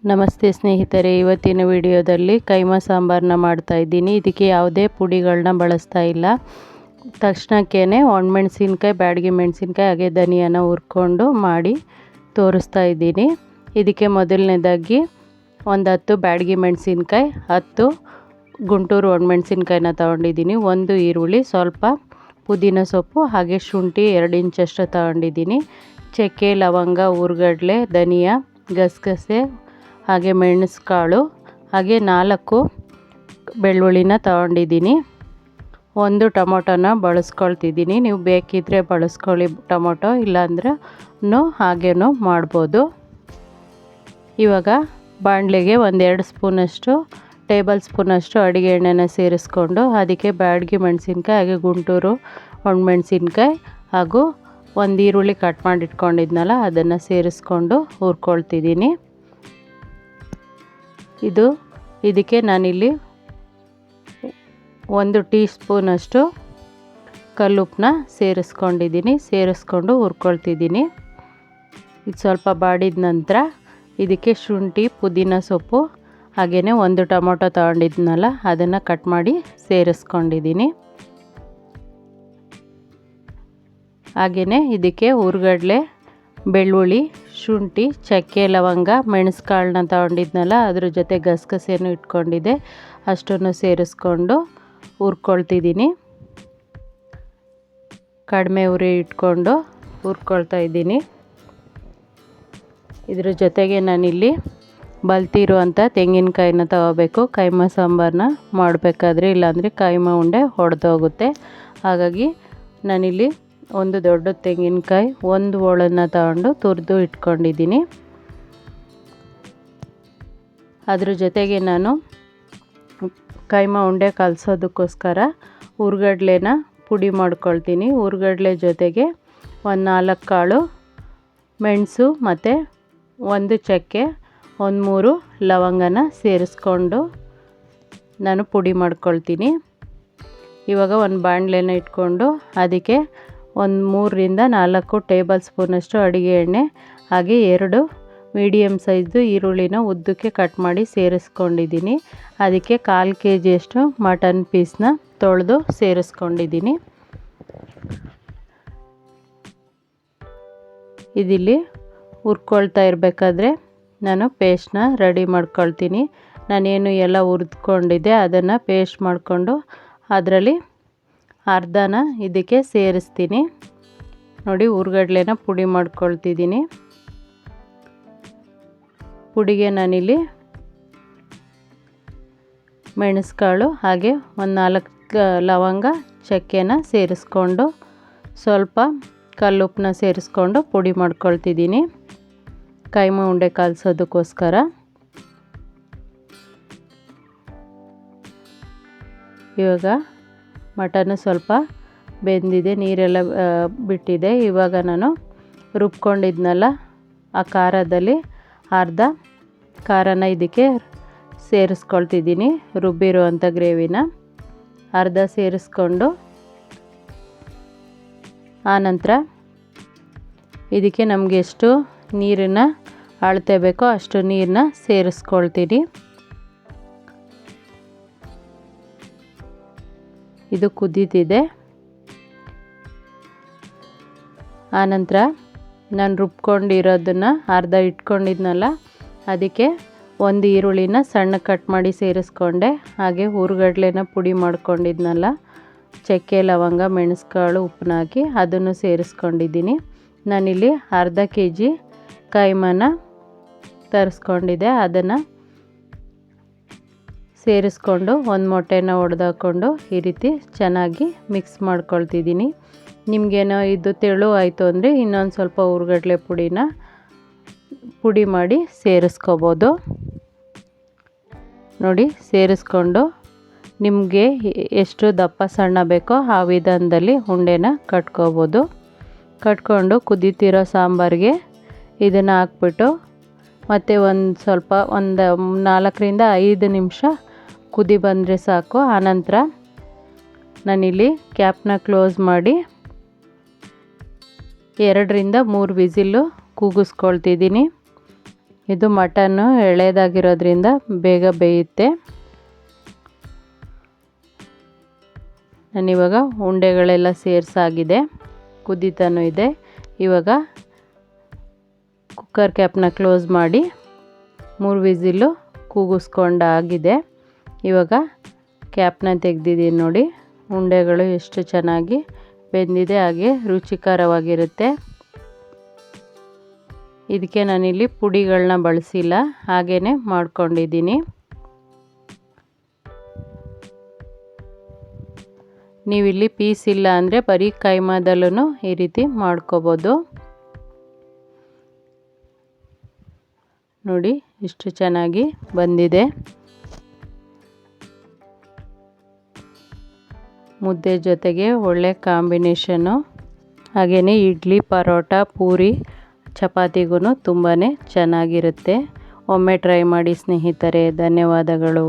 ನಮಸ್ತೆ ಸ್ನೇಹಿತರೆ, ಇವತ್ತಿನ ವಿಡಿಯೋದಲ್ಲಿ ಕೈಮಾ ಸಾಂಬಾರನ್ನ ಮಾಡ್ತಾ ಇದ್ದೀನಿ. ಇದಕ್ಕೆ ಯಾವುದೇ ಪುಡಿಗಳನ್ನ ಬಳಸ್ತಾ ಇಲ್ಲ. ತಕ್ಷಣಕ್ಕೇ ಒಣಮೆಣಸಿನ್ಕಾಯಿ, ಬ್ಯಾಡಗಿ ಮೆಣಸಿನ್ಕಾಯಿ ಹಾಗೆ ಧನಿಯಾನ ಹುರ್ಕೊಂಡು ಮಾಡಿ ತೋರಿಸ್ತಾ ಇದ್ದೀನಿ. ಇದಕ್ಕೆ ಮೊದಲನೇದಾಗಿ ಒಂದು 10 ಬ್ಯಾಡಗಿ ಮೆಣಸಿನ್ಕಾಯಿ, 10 ಗುಂಟೂರು ಒಣಮೆಣಸಿನ್ಕಾಯಿನ ತೊಗೊಂಡಿದ್ದೀನಿ, 1 ಈರುಳ್ಳಿ, ಸ್ವಲ್ಪ ಪುದೀನ ಸೊಪ್ಪು ಹಾಗೆ ಶುಂಠಿ 2 ಇಂಚಷ್ಟು ತೊಗೊಂಡಿದ್ದೀನಿ. ಚಕ್ಕೆ, ಲವಂಗ, ಹುರ್ಗಡ್ಲೆ, ಧನಿಯಾ, ಗಸಗಸೆ ಹಾಗೆ ಮೆಣಸುಕಾಳು ಹಾಗೆ 4 ಬೆಳ್ಳುಳ್ಳಿನ ತೊಗೊಂಡಿದ್ದೀನಿ. 1 ಟೊಮೊಟೊನ ಬಳಸ್ಕೊಳ್ತಿದ್ದೀನಿ. ನೀವು ಬೇಕಿದ್ದರೆ ಬಳಸ್ಕೊಳ್ಳಿ ಟೊಮೊಟೊ, ಇಲ್ಲಾಂದ್ರೆ ಹಾಗೇನೂ ಮಾಡ್ಬೋದು. ಇವಾಗ ಬಾಣಲೆಗೆ 1-2 ಸ್ಪೂನಷ್ಟು ಟೇಬಲ್ ಸ್ಪೂನಷ್ಟು ಅಡುಗೆ ಎಣ್ಣೆನ ಸೇರಿಸ್ಕೊಂಡು ಅದಕ್ಕೆ ಬ್ಯಾಡಗಿ ಮೆಣಸಿನ್ಕಾಯಿ ಹಾಗೆ ಗುಂಟೂರು ಒಣಮೆಣಸಿನ್ಕಾಯಿ ಹಾಗೂ 1 ಈರುಳ್ಳಿ ಕಟ್ ಮಾಡಿ ಇಟ್ಕೊಂಡಿದ್ನಲ್ಲ ಅದನ್ನು ಸೇರಿಸ್ಕೊಂಡು ಹುರ್ಕೊಳ್ತಿದ್ದೀನಿ. ಇದಕ್ಕೆ ನಾನಿಲ್ಲಿ 1 ಟೀ ಸ್ಪೂನಷ್ಟು ಕಲ್ಲುಪ್ಪನ್ನ ಸೇರಿಸ್ಕೊಂಡು ಹುರ್ಕೊಳ್ತಿದ್ದೀನಿ. ಇದು ಸ್ವಲ್ಪ ಬಾಡಿದ ನಂತರ ಇದಕ್ಕೆ ಶುಂಠಿ, ಪುದೀನ ಸೊಪ್ಪು ಹಾಗೆಯೇ 1 ಟೊಮೊಟೊ ತೊಗೊಂಡಿದ್ನಲ್ಲ ಅದನ್ನು ಕಟ್ ಮಾಡಿ ಸೇರಿಸ್ಕೊಂಡಿದ್ದೀನಿ. ಹಾಗೆಯೇ ಇದಕ್ಕೆ ಹುರ್ಗಡ್ಲೆ, ಬೆಳ್ಳುಳ್ಳಿ, ಶುಂಠಿ, ಚಕ್ಕೆ, ಲವಂಗ, ಮೆಣಸುಕಾಳನ್ನ ತೊಗೊಂಡಿದ್ನಲ್ಲ ಅದ್ರ ಜೊತೆ ಗಸಗಸೆನೂ ಇಟ್ಕೊಂಡಿದ್ದೆ, ಅಷ್ಟನ್ನು ಸೇರಿಸ್ಕೊಂಡು ಹುರ್ಕೊಳ್ತಿದ್ದೀನಿ. ಕಡಿಮೆ ಉರಿ ಇಟ್ಕೊಂಡು ಹುರ್ಕೊಳ್ತಾ ಇದ್ದೀನಿ. ಇದ್ರ ಜೊತೆಗೆ ನಾನಿಲ್ಲಿ ಬಲ್ತಿರುವಂಥ ತೆಂಗಿನಕಾಯಿನ ತೊಗೋಬೇಕು ಕೈಮಾ ಸಾಂಬಾರನ್ನ ಮಾಡಬೇಕಾದ್ರೆ, ಇಲ್ಲಾಂದರೆ ಕೈಮಾ ಉಂಡೆ ಹೊಡೆದೋಗುತ್ತೆ. ಹಾಗಾಗಿ ನಾನಿಲ್ಲಿ 1 ದೊಡ್ಡ ತೆಂಗಿನಕಾಯಿ, 1 ಹೋಳನ್ನು ತಗೊಂಡು ತುರಿದು ಇಟ್ಕೊಂಡಿದ್ದೀನಿ. ಅದ್ರ ಜೊತೆಗೆ ನಾನು ಕೈಮಾ ಉಂಡೆ ಕಲಸೋದಕ್ಕೋಸ್ಕರ ಹುರ್ಗಡ್ಲೆನ ಪುಡಿ ಮಾಡ್ಕೊಳ್ತೀನಿ. ಹುರ್ಗಡ್ಲೆ ಜೊತೆಗೆ 4 ಕಾಳು ಮೆಣಸು ಮತ್ತು 1 ಚಕ್ಕೆ, 3 ಲವಂಗನ ಸೇರಿಸ್ಕೊಂಡು ನಾನು ಪುಡಿ ಮಾಡ್ಕೊಳ್ತೀನಿ. ಇವಾಗ ಒಂದು ಬಾಣಲೆನ ಇಟ್ಕೊಂಡು ಅದಕ್ಕೆ 3-4 ಟೇಬಲ್ ಸ್ಪೂನಷ್ಟು ಅಡುಗೆ ಎಣ್ಣೆ ಹಾಗೆ 2 ಮೀಡಿಯಮ್ ಸೈಜ್ದು ಈರುಳ್ಳಿನ ಉದ್ದಕ್ಕೆ ಕಟ್ ಮಾಡಿ ಸೇರಿಸ್ಕೊಂಡಿದ್ದೀನಿ. ಅದಕ್ಕೆ 1/4 kg ಮಟನ್ ಪೀಸ್ನ ತೊಳೆದು ಸೇರಿಸ್ಕೊಂಡಿದ್ದೀನಿ. ಇದಿಲ್ಲಿ ಹುರ್ಕೊಳ್ತಾ ಇರಬೇಕಾದ್ರೆ ನಾನು ಪೇಸ್ಟ್ನ ರೆಡಿ ಮಾಡ್ಕೊಳ್ತೀನಿ. ನಾನೇನು ಎಲ್ಲ ಹುರಿದ್ಕೊಂಡಿದ್ದೆ ಅದನ್ನು ಪೇಸ್ಟ್ ಮಾಡಿಕೊಂಡು ಅದರಲ್ಲಿ ಅರ್ಧನ ಇದಕ್ಕೆ ಸೇರಿಸ್ತೀನಿ. ನೋಡಿ, ಹುರ್ಗಡ್ಲೆನ ಪುಡಿ ಮಾಡ್ಕೊಳ್ತಿದ್ದೀನಿ. ಪುಡಿಗೆ ನಾನಿಲ್ಲಿ ಮೆಣಸುಕಾಳು ಹಾಗೆ 4 ಲವಂಗ, ಚಕ್ಕೆನ ಸೇರಿಸ್ಕೊಂಡು ಸ್ವಲ್ಪ ಕಲ್ಲುಪ್ಪನ್ನ ಸೇರಿಸ್ಕೊಂಡು ಪುಡಿ ಮಾಡ್ಕೊಳ್ತಿದ್ದೀನಿ ಕೈಮಾ ಉಂಡೆ ಕಲಸೋದಕ್ಕೋಸ್ಕರ. ಇವಾಗ ಮಟನ್ನು ಸ್ವಲ್ಪ ಬೆಂದಿದೆ, ನೀರೆಲ್ಲ ಬಿಟ್ಟಿದೆ. ಇವಾಗ ನಾನು ರುಬ್ಕೊಂಡಿದ್ನಲ್ಲ ಆ ಖಾರದಲ್ಲಿ ಅರ್ಧ ಖಾರನ ಇದಕ್ಕೆ ಸೇರಿಸ್ಕೊಳ್ತಿದ್ದೀನಿ. ರುಬ್ಬಿರುವಂಥ ಗ್ರೇವಿನ ಅರ್ಧ ಸೇರಿಸ್ಕೊಂಡು ಆನಂತರ ಇದಕ್ಕೆ ನಮಗೆ ಎಷ್ಟು ನೀರನ್ನು ಅಳತೆ ಬೇಕೋ ಅಷ್ಟು ನೀರನ್ನ ಸೇರಿಸ್ಕೊಳ್ತೀನಿ. ಇದು ಕುದೀತಿದೆ. ಆನಂತರ ನಾನು ರುಬ್ಕೊಂಡಿರೋದನ್ನು ಅರ್ಧ ಇಟ್ಕೊಂಡಿದ್ನಲ್ಲ ಅದಕ್ಕೆ 1 ಈರುಳ್ಳಿನ ಸಣ್ಣ ಕಟ್ ಮಾಡಿ ಸೇರಿಸ್ಕೊಂಡೆ. ಹಾಗೆ ಹುರ್ಗಡ್ಲೆನ ಪುಡಿ ಮಾಡ್ಕೊಂಡಿದ್ನಲ್ಲ, ಚಕ್ಕೆ, ಲವಂಗ, ಮೆಣಸುಕಾಳು, ಉಪ್ಪನ್ನ ಹಾಕಿ ಅದನ್ನು ಸೇರಿಸ್ಕೊಂಡಿದ್ದೀನಿ. ನಾನಿಲ್ಲಿ ಅರ್ಧ kg ಕೈಮಾನ ತರಿಸ್ಕೊಂಡಿದ್ದೆ, ಅದನ್ನು ಸೇರಿಸ್ಕೊಂಡು 1 ಮೊಟ್ಟೆನ ಒಡೆದಾಕೊಂಡು ಈ ರೀತಿ ಚೆನ್ನಾಗಿ ಮಿಕ್ಸ್ ಮಾಡ್ಕೊಳ್ತಿದ್ದೀನಿ. ನಿಮಗೇನೋ ಇದು ತೆಳು ಆಯಿತು ಅಂದರೆ ಇನ್ನೊಂದು ಸ್ವಲ್ಪ ಹುರ್ಗಡ್ಲೆ ಪುಡಿ ಮಾಡಿ ಸೇರಿಸ್ಕೋಬೋದು. ನೋಡಿ, ಸೇರಿಸ್ಕೊಂಡು ನಿಮಗೆ ಎಷ್ಟು ದಪ್ಪ ಸಣ್ಣ ಬೇಕೋ ಆ ವಿಧಾನದಲ್ಲಿ ಉಂಡೆನ ಕಟ್ಕೋಬೋದು. ಕಟ್ಕೊಂಡು ಕುದೀತಿರೋ ಸಾಂಬಾರಿಗೆ ಇದನ್ನು ಹಾಕ್ಬಿಟ್ಟು ಮತ್ತು ಸ್ವಲ್ಪ 4-5 ನಿಮಿಷ ಕುದಿ ಬಂದರೆ ಸಾಕು. ಆನಂತರ ನಾನಿಲ್ಲಿ ಕ್ಯಾಪ್ನ ಕ್ಲೋಸ್ ಮಾಡಿ 2-3 ವಿಸಿಲ್ಲು ಕೂಗಿಸ್ಕೊಳ್ತಿದ್ದೀನಿ. ಇದು ಮಟನ್ನು ಎಳೆದಾಗಿರೋದ್ರಿಂದ ಬೇಗ ಬೇಯುತ್ತೆ. ನಾನಿವಾಗ ಉಂಡೆಗಳೆಲ್ಲ ಸೇರಿಸಾಗಿದೆ, ಕುದೀತಾನೂ ಇದೆ. ಇವಾಗ ಕುಕ್ಕರ್ ಕ್ಯಾಪ್ನ ಕ್ಲೋಸ್ ಮಾಡಿ 3 ವಿಸಿಲು ಕೂಗಿಸ್ಕೊಂಡಾಗಿದೆ. ಇವಾಗ ಕ್ಯಾಪ್ನ ತೆಗೆದಿದ್ದೀನಿ ನೋಡಿ. ಉಂಡೆಗಳು ಎಷ್ಟು ಚೆನ್ನಾಗಿ ಬೆಂದಿದೆ, ಹಾಗೆ ರುಚಿಕರವಾಗಿರುತ್ತೆ. ಇದಕ್ಕೆ ನಾನಿಲ್ಲಿ ಪುಡಿಗಳನ್ನ ಬಳಸಿಲ್ಲ, ಹಾಗೇ ಮಾಡ್ಕೊಂಡಿದ್ದೀನಿ. ನೀವಿಲ್ಲಿ ಪೀಸ್ ಇಲ್ಲ ಅಂದರೆ ಬರೀ ಕೈಮಾದಲ್ಲೂ ಈ ರೀತಿ ಮಾಡ್ಕೋಬೋದು. ನೋಡಿ ಎಷ್ಟು ಚೆನ್ನಾಗಿ ಬಂದಿದೆ. ಮುದ್ದೆ ಜೊತೆಗೆ ಒಳ್ಳೆ ಕಾಂಬಿನೇಷನ್ನು. ಹಾಗೆಯೇ ಇಡ್ಲಿ, ಪರೋಟ, ಪೂರಿ, ಚಪಾತಿಗೂ ತುಂಬಾ ಚೆನ್ನಾಗಿರುತ್ತೆ. ಒಮ್ಮೆ ಟ್ರೈ ಮಾಡಿ ಸ್ನೇಹಿತರೆ. ಧನ್ಯವಾದಗಳು.